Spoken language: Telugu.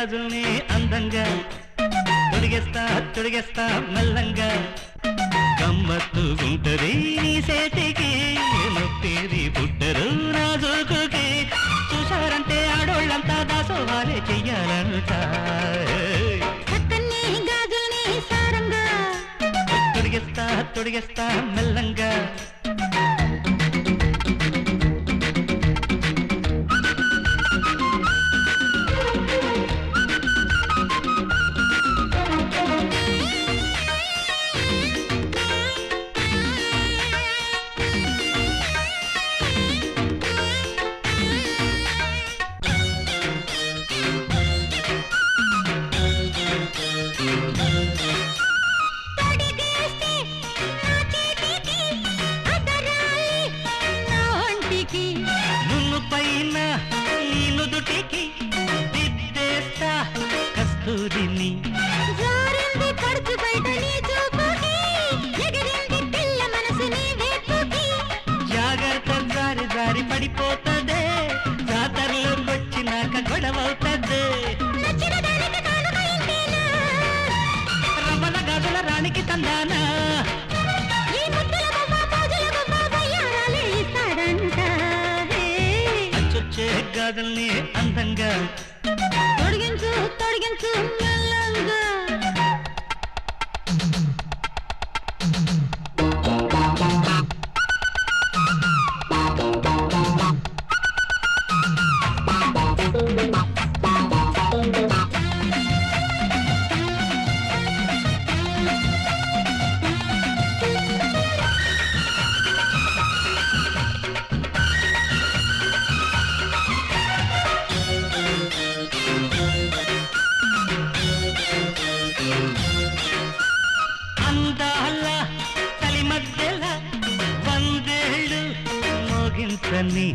గాజుల్ని అందంగా తొడిగేస్తా మెల్లంగా గమ్మత్తు గుంటది నీ సేతికి నొప్పేది పుట్టరు నా జోకుకి చూశారంటే ఆడోళ్ళంతా దాసోహాలే చెయ్యాలంట గాజుల్ని సారంగా తొడిగేస్తా మెల్లంగా నున్ను పైన నీ నుదుటికి దిద్దేస్తా కస్తూరిని జారింది పడుచు బయట నీ చూపుకి ఎగిరింది పిల్ల మనసు నీ వేపుకి జాగ్రత్త జారి పడిపోతదే జాతరలోకొచ్చినాక గొడవవుతదే నచ్చిన దానికి కానుక ఇంతేనా రమణ గాజుల రాణికి తందానా ఈ ముద్దుల బొమ్మ మోజుల బొమ్మ వయ్యారాలే ఇస్తాడంట అచ్చొచ్చే గాజుల్ని అందంగా తొడిగించు మెల్లంగా అందాల తలి మధ్యల వందేళ్ళు మోగించని